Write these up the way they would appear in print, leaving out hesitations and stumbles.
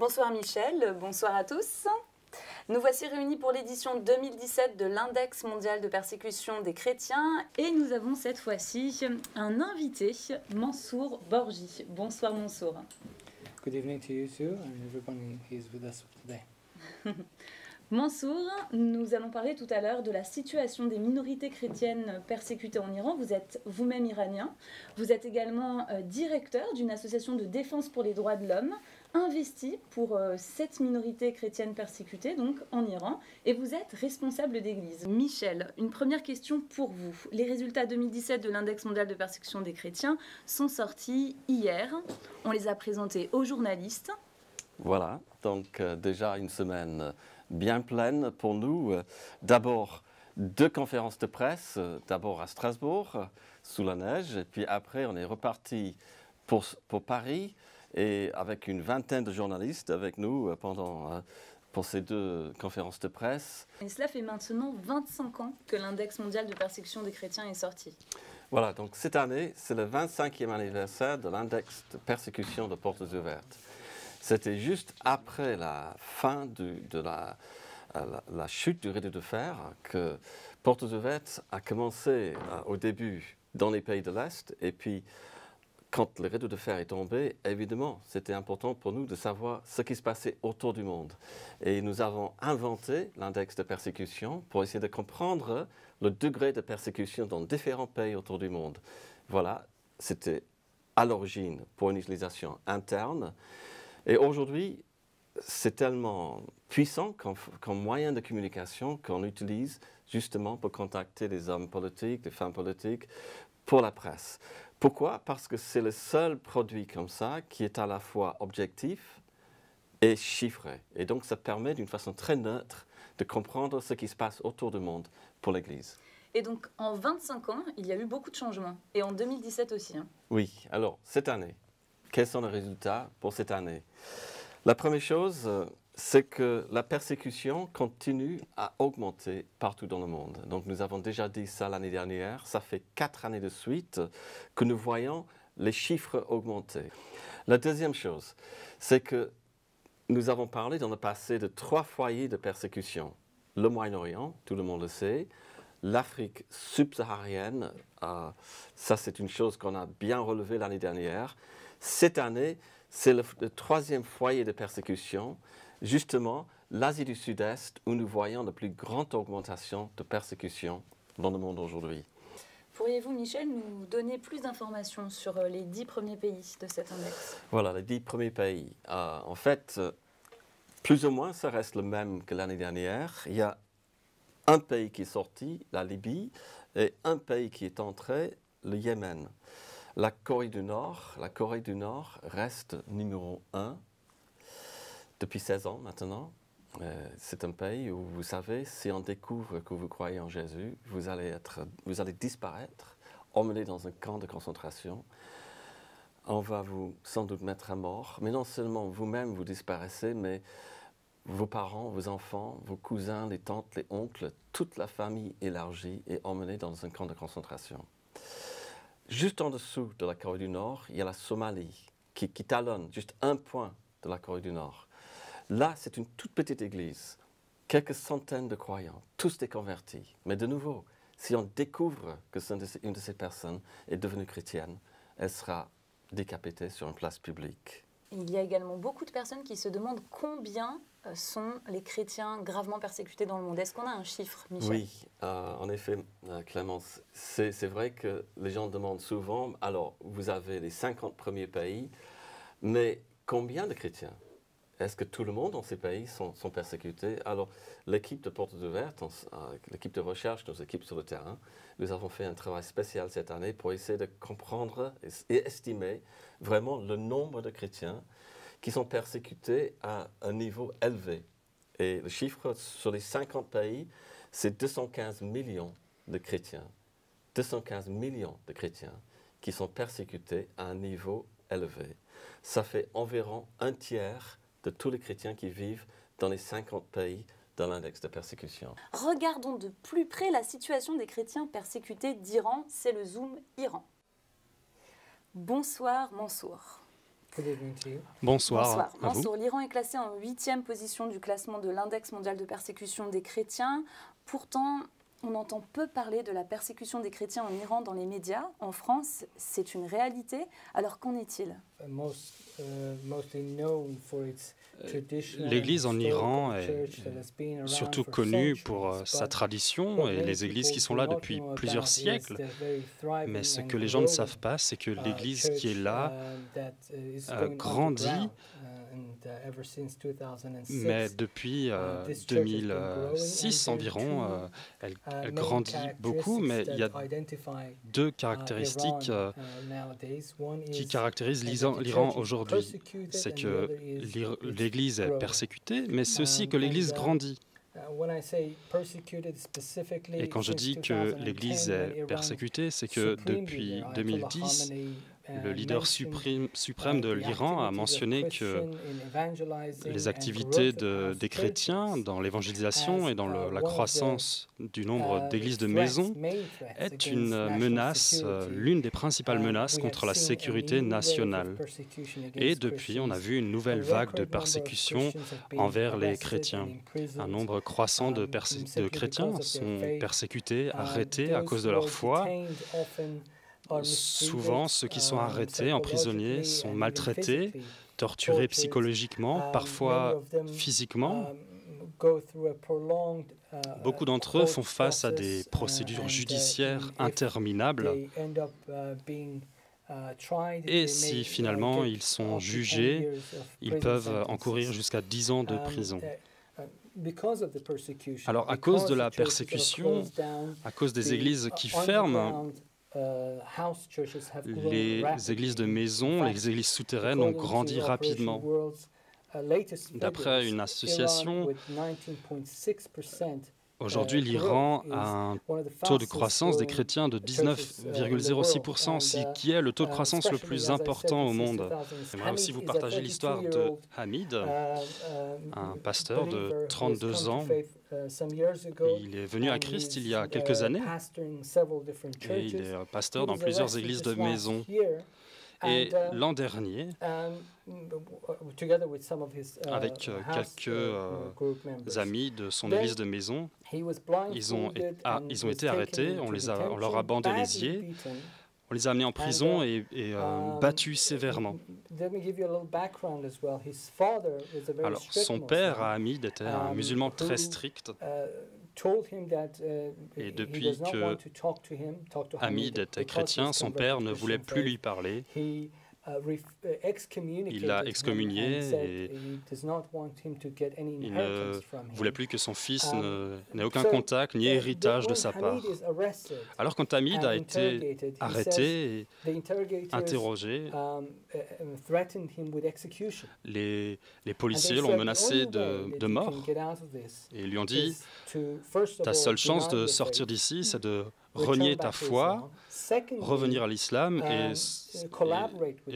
Bonsoir Michel, bonsoir à tous. Nous voici réunis pour l'édition 2017 de l'Index mondial de persécution des chrétiens et nous avons cette fois-ci un invité, Mansour Borji. Bonsoir Mansour. Good evening to you too, and everyone who is with us today. Mansour, nous allons parler tout à l'heure de la situation des minorités chrétiennes persécutées en Iran. Vous êtes vous-même iranien. Vous êtes également directeur d'une association de défense pour les droits de l'homme, investi pour cette minorité chrétienne persécutée, donc en Iran, et vous êtes responsable d'église. Michel, une première question pour vous. Les résultats 2017 de l'Index mondial de persécution des chrétiens sont sortis hier. On les a présentés aux journalistes. Voilà, donc déjà une semaine bien pleine pour nous. D'abord, 2 conférences de presse, d'abord à Strasbourg, sous la neige, et puis après on est reparti pour Paris, et avec une vingtaine de journalistes avec nous pour ces 2 conférences de presse. Et cela fait maintenant 25 ans que l'Index mondial de persécution des chrétiens est sorti. Voilà, donc cette année, c'est le 25e anniversaire de l'Index de persécution de Portes Ouvertes. C'était juste après la fin de la chute du rideau de fer que Portes Ouvertes a commencé au début dans les pays de l'Est. Et puis, quand le rideau de fer est tombé, évidemment, c'était important pour nous de savoir ce qui se passait autour du monde. Et nous avons inventé l'index de persécution pour essayer de comprendre le degré de persécution dans différents pays autour du monde. Voilà, c'était à l'origine pour une utilisation interne. Et aujourd'hui, c'est tellement puissant comme moyen de communication qu'on utilise justement pour contacter les hommes politiques, les femmes politiques, pour la presse. Pourquoi? Parce que c'est le seul produit comme ça qui est à la fois objectif et chiffré. Et donc ça permet d'une façon très neutre de comprendre ce qui se passe autour du monde pour l'Église. Et donc en 25 ans, il y a eu beaucoup de changements. Et en 2017 aussi. Oui, alors cette année. Quels sont les résultats pour cette année? La première chose, c'est que la persécution continue à augmenter partout dans le monde. Donc nous avons déjà dit ça l'année dernière. Ça fait 4 années de suite que nous voyons les chiffres augmenter. La deuxième chose, c'est que nous avons parlé dans le passé de 3 foyers de persécution. Le Moyen-Orient, tout le monde le sait. L'Afrique subsaharienne, ça c'est une chose qu'on a bien relevée l'année dernière. Cette année, c'est le 3e foyer de persécution, justement l'Asie du Sud-Est, où nous voyons la plus grande augmentation de persécution dans le monde aujourd'hui. Pourriez-vous, Michel, nous donner plus d'informations sur les 10 premiers pays de cet index? Voilà, les 10 premiers pays. En fait, plus ou moins, ça reste le même que l'année dernière. Il y a un pays qui est sorti, la Libye, et un pays qui est entré, le Yémen. La Corée du Nord reste numéro 1 depuis 16 ans maintenant. C'est un pays où, vous savez, si on découvre que vous croyez en Jésus, vous allez disparaître, emmené dans un camp de concentration. On va vous sans doute mettre à mort. Mais non seulement vous-même vous disparaissez, mais vos parents, vos enfants, vos cousins, les tantes, les oncles, toute la famille élargie est emmenée dans un camp de concentration. Juste en dessous de la Corée du Nord, il y a la Somalie qui talonne juste 1 point de la Corée du Nord. Là, c'est une toute petite église, quelques centaines de croyants, tous des convertis. Mais de nouveau, si on découvre que une de ces personnes est devenue chrétienne, elle sera décapitée sur une place publique. Il y a également beaucoup de personnes qui se demandent combien sont les chrétiens gravement persécutés dans le monde. Est-ce qu'on a un chiffre, Michel? Oui, en effet, Clémence, c'est vrai que les gens demandent souvent, alors vous avez les 50 premiers pays, mais combien de chrétiens? Est-ce que tout le monde dans ces pays sont persécutés? Alors l'équipe de Portes Ouvertes, l'équipe de recherche, nos équipes sur le terrain, nous avons fait un travail spécial cette année pour essayer de comprendre et estimer vraiment le nombre de chrétiens qui sont persécutés à un niveau élevé. Et le chiffre sur les 50 pays, c'est 215 millions de chrétiens. 215 millions de chrétiens qui sont persécutés à un niveau élevé. Ça fait environ 1/3 de tous les chrétiens qui vivent dans les 50 pays dans l'index de persécution. Regardons de plus près la situation des chrétiens persécutés d'Iran. C'est le Zoom Iran. Bonsoir Mansour. Good evening to you. Bonsoir Bonsoir. à vous. Mansour, l'Iran est classé en 8e position du classement de l'index mondial de persécution des chrétiens. Pourtant, on entend peu parler de la persécution des chrétiens en Iran dans les médias. En France, c'est une réalité. Alors qu'en est-il? L'Église en Iran est surtout connue pour sa tradition et les églises qui sont là depuis plusieurs siècles. Mais ce que les gens ne savent pas, c'est que l'Église qui est là grandit, mais depuis 2006 environ, elle grandit beaucoup, mais il y a deux caractéristiques qui caractérisent l'Iran aujourd'hui. C'est que l'Église est persécutée, mais c'est aussi que l'Église grandit. Et quand je dis que l'Église est persécutée, c'est que depuis 2010, le leader suprême de l'Iran a mentionné que les activités des chrétiens dans l'évangélisation et dans la croissance du nombre d'églises de maisons est une menace, l'une des principales menaces contre la sécurité nationale. Et depuis, on a vu une nouvelle vague de persécution envers les chrétiens. Un nombre croissant de chrétiens sont persécutés, arrêtés à cause de leur foi. Souvent, ceux qui sont arrêtés, emprisonnés, sont maltraités, torturés psychologiquement, parfois physiquement. Beaucoup d'entre eux font face à des procédures judiciaires interminables. Et si finalement ils sont jugés, ils peuvent encourir jusqu'à 10 ans de prison. Alors, à cause de la persécution, à cause des églises qui ferment, les églises de maison, les églises souterraines ont grandi rapidement. D'après une association, aujourd'hui l'Iran a un taux de croissance des chrétiens de 19,06%, ce qui est le taux de croissance le plus important au monde. J'aimerais aussi vous partager l'histoire de Hamid, un pasteur de 32 ans. Il est venu à Christ il y a quelques années et il est pasteur dans plusieurs églises de maison. Et l'an dernier, avec quelques amis de son église de maison, ils ont été arrêtés, on leur a bandé les yeux, on les a amenés en prison et battus sévèrement. Alors, son père, Hamid, était un musulman très strict. Et depuis que Hamid était chrétien, son père ne voulait plus lui parler. Il l'a excommunié et il ne voulait plus que son fils n'ait aucun contact ni héritage de sa part. Alors quand Hamid a été arrêté et interrogé, les policiers l'ont menacé de mort et lui ont dit « Ta seule chance de sortir d'ici, c'est de renier ta foi, revenir à l'islam et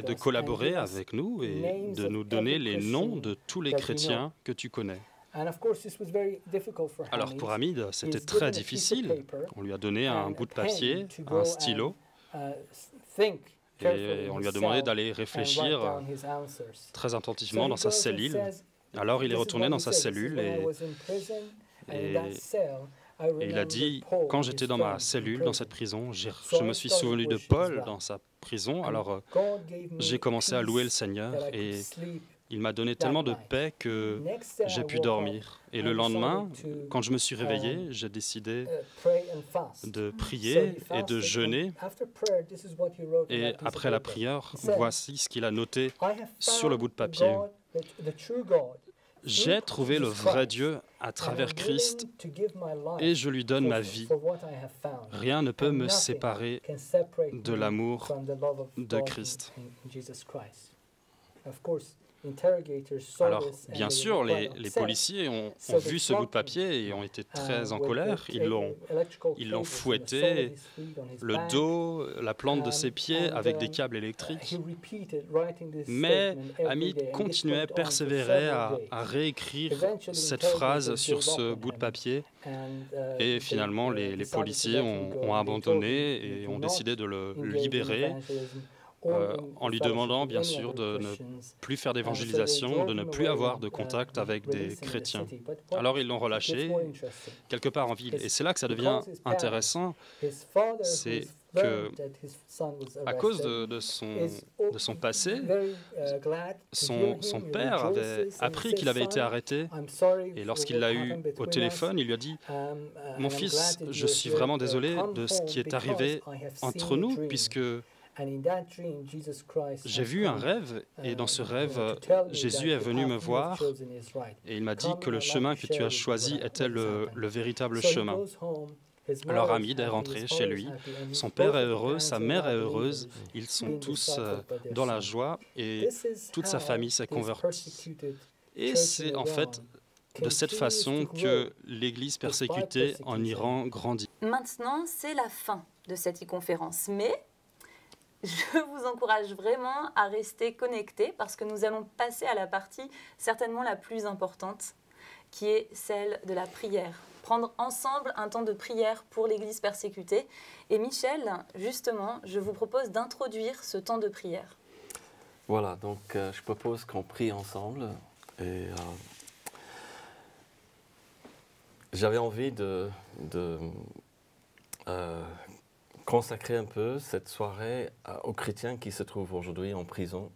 de collaborer avec nous et de nous donner les noms de tous les chrétiens que tu connais. » Alors pour Hamid, c'était très difficile. On lui a donné un bout de papier, un stylo, et on lui a demandé d'aller réfléchir très attentivement dans sa cellule. Alors il est retourné dans sa cellule et il a dit, quand j'étais dans ma cellule, dans cette prison, je me suis souvenu de Paul dans sa prison, alors j'ai commencé à louer le Seigneur et il m'a donné tellement de paix que j'ai pu dormir. Et le lendemain, quand je me suis réveillé, j'ai décidé de prier et de jeûner. Et après la prière, voici ce qu'il a noté sur le bout de papier. J'ai trouvé le vrai Dieu à travers Christ et je lui donne ma vie. Rien ne peut me séparer de l'amour de Christ. Alors, bien sûr, les policiers ont vu ce bout de papier et ont été très en colère. Ils l'ont fouetté, le dos, la plante de ses pieds avec des câbles électriques. Mais Hamid continuait, persévérait à réécrire cette phrase sur ce bout de papier. Et finalement, les policiers ont abandonné et ont décidé de le libérer. en lui demandant bien sûr de ne plus faire d'évangélisation, de ne plus avoir de contact avec des chrétiens. Alors ils l'ont relâché quelque part en ville. Et c'est là que ça devient intéressant, c'est que à cause de son passé, son père avait appris qu'il avait été arrêté. Et lorsqu'il l'a eu au téléphone, il lui a dit « Mon fils, je suis vraiment désolé de ce qui est arrivé entre nous, puisque j'ai vu un rêve, et dans ce rêve, Jésus est venu me voir, et il m'a dit que le chemin que tu as choisi était le véritable chemin. » Alors Hamid est rentré chez lui, son père est heureux, sa mère est heureuse, ils sont tous dans la joie et toute sa famille s'est convertie. Et c'est en fait de cette façon que l'Église persécutée en Iran grandit. Maintenant, c'est la fin de cette e-conférence, mais je vous encourage vraiment à rester connectés parce que nous allons passer à la partie certainement la plus importante, qui est celle de la prière. Prendre ensemble un temps de prière pour l'Église persécutée. Et Michel, justement, je vous propose d'introduire ce temps de prière. Voilà, donc je propose qu'on prie ensemble. Et j'avais envie de consacrer un peu cette soirée aux chrétiens qui se trouvent aujourd'hui en prison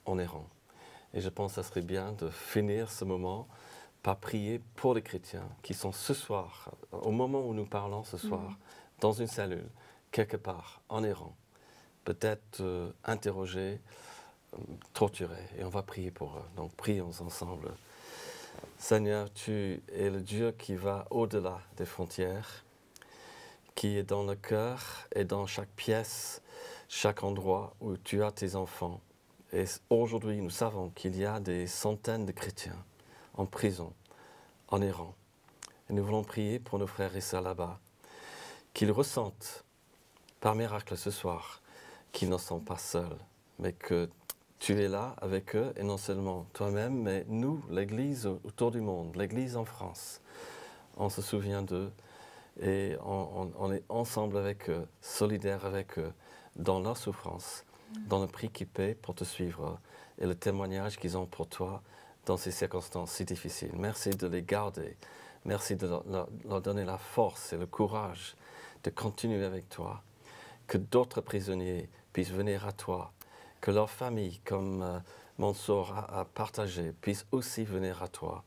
en Iran. Et je pense que ça serait bien de finir ce moment par prier pour les chrétiens qui sont ce soir, au moment où nous parlons ce soir, dans une cellule, quelque part, en Iran, peut-être interrogés, torturés. Et on va prier pour eux. Donc prions ensemble. Seigneur, tu es le Dieu qui va au-delà des frontières, qui est dans le cœur et dans chaque pièce, chaque endroit où tu as tes enfants. Et aujourd'hui, nous savons qu'il y a des centaines de chrétiens en prison, en Iran. Et nous voulons prier pour nos frères et sœurs là-bas, qu'ils ressentent par miracle ce soir qu'ils ne sont pas seuls, mais que tu es là avec eux, et non seulement toi-même, mais nous, l'Église autour du monde, l'Église en France. On se souvient d'eux et on est ensemble avec eux, solidaires avec eux, dans leur souffrance, dans le prix qu'ils paient pour te suivre et le témoignage qu'ils ont pour toi dans ces circonstances si difficiles. Merci de les garder. Merci de leur donner la force et le courage de continuer avec toi. Que d'autres prisonniers puissent venir à toi. Que leurs familles, comme Mansour a partagé, puissent aussi venir à toi.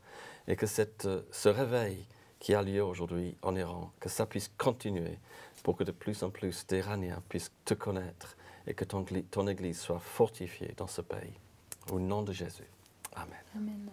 Et que ce réveil qui a lieu aujourd'hui en Iran, que ça puisse continuer pour que de plus en plus d'Iraniens puissent te connaître et que ton Église soit fortifiée dans ce pays. Au nom de Jésus. Amen. Amen.